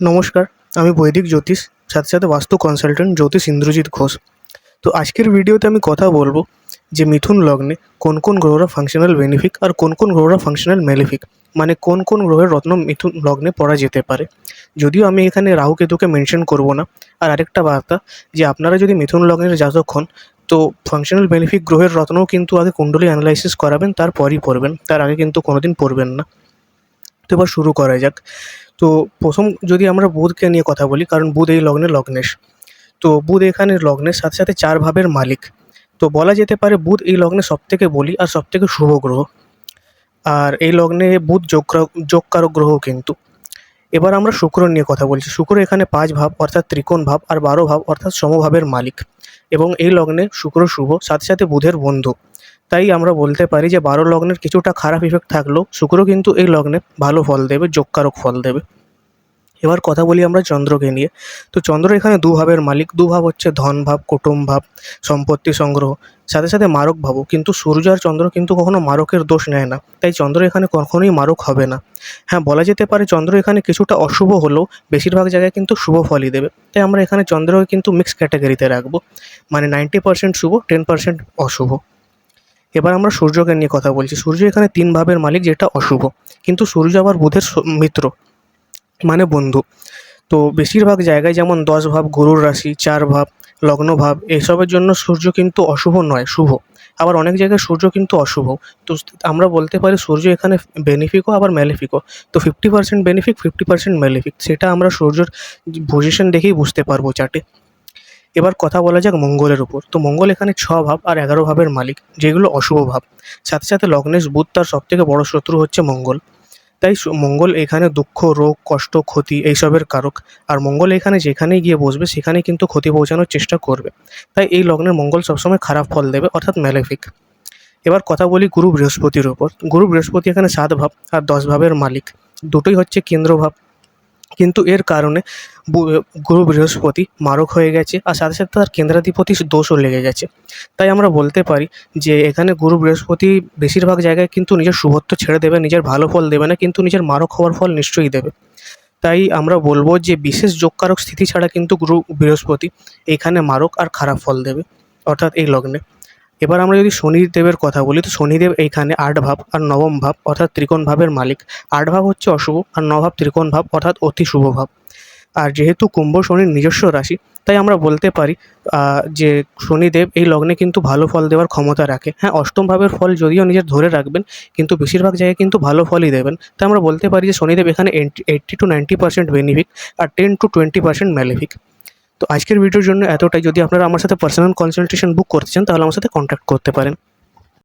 নমস্কার, আমি বৈদিক জ্যোতিষ, সাথে সাথে বাস্তু কনসালটেন্ট জ্যোতিষ ইন্দ্রজিৎ ঘোষ। তো আজকের ভিডিওতে আমি কথা বলবো যে মিথুন লগ্নে কোন কোন গ্রহরা ফাংশনাল বেনিফিক আর কোন কোন গ্রহরা ফাংশনাল ম্যালেফিক, মানে কোন কোন গ্রহের রত্ন মিথুন লগ্নে পড়া যেতে পারে। যদিও আমি এখানে রাহু কেতুকে মেনশন করব না। আর আরেকটা বার্তা, যে আপনারা যদি মিথুন লগ্নের জাতক হন, তো ফাংশনাল বেনিফিক গ্রহের রত্নও কিন্তু আগে কুণ্ডলী অ্যানালাইসিস করাবেন, তারপরই পড়বেন, তার আগে কিন্তু কোনোদিন পড়বেন না। তো এবার শুরু করা যাক। তো প্রথম যদি আমরা বুধকে নিয়ে কথা বলি, কারণ বুধ এই লগ্নের লগ্নেশ। তো বুধ এখানে লগ্নের সাথে সাথে 4 ভাবের মালিক। তো বলা যেতে পারে বুধ এই লগ্নে সবথেকে বলি আর সবথেকে শুভ গ্রহ। আর এই লগ্নে বুধ যোগকারক গ্রহ কিন্তু। এবার আমরা শুক্র নিয়ে কথা বলছি। শুক্র এখানে 5 ভাব অর্থাৎ ত্রিকোণ ভাব আর 12 ভাব অর্থাৎ সমভাবের মালিক, এবং এই লগ্নে শুক্র শুভ, সাথে সাথে বুধের বন্ধু। তাই আমরা বলতে পারি যে 12 লগ্নের কিছুটা খারাপ ইফেক্ট থাকলেও শুক্র কিন্তু এই লগ্নে ভালো ফল দেবে, যোগকারক ফল দেবে। এবার কথা বলি আমরা চন্দ্রকে নিয়ে। তো চন্দ্র এখানে 2 ভাবের মালিক। 2 ভাব হচ্ছে ধন ভাব, কুটুম ভাব, সম্পত্তি সংগ্রহ, সাথে সাথে মারক ভাবও। কিন্তু সূর্য আর চন্দ্র কিন্তু কখনো মারকের দোষ নেয় না, তাই চন্দ্র এখানে কখনোই মারক হবে না। হ্যাঁ, বলা যেতে পারে চন্দ্র এখানে কিছুটা অশুভ হলেও বেশিরভাগ জায়গায় কিন্তু শুভ ফলই দেবে। তাই আমরা এখানে চন্দ্রকে কিন্তু মিক্স ক্যাটাগরিতে রাখবো, মানে 90% শুভ, 10% অশুভ। এবার আমরা সূর্যকে নিয়ে কথা বলছি। সূর্য এখানে 3 ভাবের মালিক, যেটা অশুভ। কিন্তু সূর্য আবার বুধের মিত্র, মানে বন্ধু। তো বেশিরভাগ জায়গায় যেমন 10 ভাব, গরুর রাশি, 4 ভাব, লগ্ন ভাব, এসবের জন্য সূর্য কিন্তু অশুভ নয়, শুভ। আবার অনেক জায়গায় সূর্য কিন্তু অশুভ। তো আমরা বলতে পারি সূর্য এখানে বেনিফিকও আবার ম্যালেফিকও। তো 50% বেনিফিক, 50% ম্যালেফিক, সেটা আমরা সূর্যের পজিশন দেখেই বুঝতে পারবো চার্টে। এবার কথা বলা যাক মঙ্গলের উপর। তো মঙ্গল এখানে 6 ভাব আর 11 ভাবের মালিক, যেগুলো অশুভ ভাব। সাথে সাথে লগ্নেশ বুধ, তার সবথেকে বড় শত্রু হচ্ছে মঙ্গল। তাই মঙ্গল এখানে দুঃখ, রোগ, কষ্ট, ক্ষতি এইসবের কারক। আর মঙ্গল এখানে যেখানেই গিয়ে বসবে সেখানেই কিন্তু ক্ষতি পৌঁছানোর চেষ্টা করবে। তাই এই লগ্নের মঙ্গল সবসময় খারাপ ফল দেবে, অর্থাৎ ম্যালেফিক। এবার কথা বলি গুরু বৃহস্পতির ওপর। গুরু বৃহস্পতি এখানে 7 ভাব আর 10 ভাবের মালিক। দুটোই হচ্ছে কেন্দ্র ভাব। কিন্তু এর কারণে গুরু বৃহস্পতি মারক হয়ে গেছে, আর সাথে সাথে তার কেন্দ্রাধিপতি দোষও লেগে গেছে। তাই আমরা বলতে পারি যে এখানে গুরু বৃহস্পতি বেশিরভাগ জায়গায় কিন্তু নিজের শুভত্ব ছেড়ে দেবে, নিজের ভালো ফল দেবে না, কিন্তু নিজের মারক হওয়ার ফল নিশ্চয়ই দেবে। তাই আমরা বলবো যে বিশেষ যোগকারক স্থিতি ছাড়া কিন্তু গুরু বৃহস্পতি এখানে মারক আর খারাপ ফল দেবে, অর্থাৎ এই লগ্নে। এবার আমরা যদি শনিদেবের কথা বলি, তো শনিদেব এইখানে 8 ভাব আর নবম ভাব অর্থাৎ ত্রিকোণ ভাবের মালিক। 8 ভাব হচ্ছে অশুভ আর 9 ভাব ত্রিকোণ ভাব অর্থাৎ অতি শুভ ভাব। আর যেহেতু কুম্ভ শনির নিজস্ব রাশি, তাই আমরা বলতে পারি যে শনিদেব এই লগ্নে কিন্তু ভালো ফল দেওয়ার ক্ষমতা রাখে। হ্যাঁ, অষ্টম ভাবের ফল যদিও নিজের ধরে রাখবেন, কিন্তু বেশিরভাগ জায়গায় কিন্তু ভালো ফলই দেবেন। তাই আমরা বলতে পারি যে শনিদেব এখানে 80 to 90% বেনিফিক আর 10 to 20% ম্যালেফিক। তো আজকের ভিডিওর জন্য এতটাই। যদি আপনারা আমার সাথে পার্সোনাল কনসালটেশন বুক করতে চান, তাহলে আমার সাথে কন্ট্যাক্ট করতে পারেন।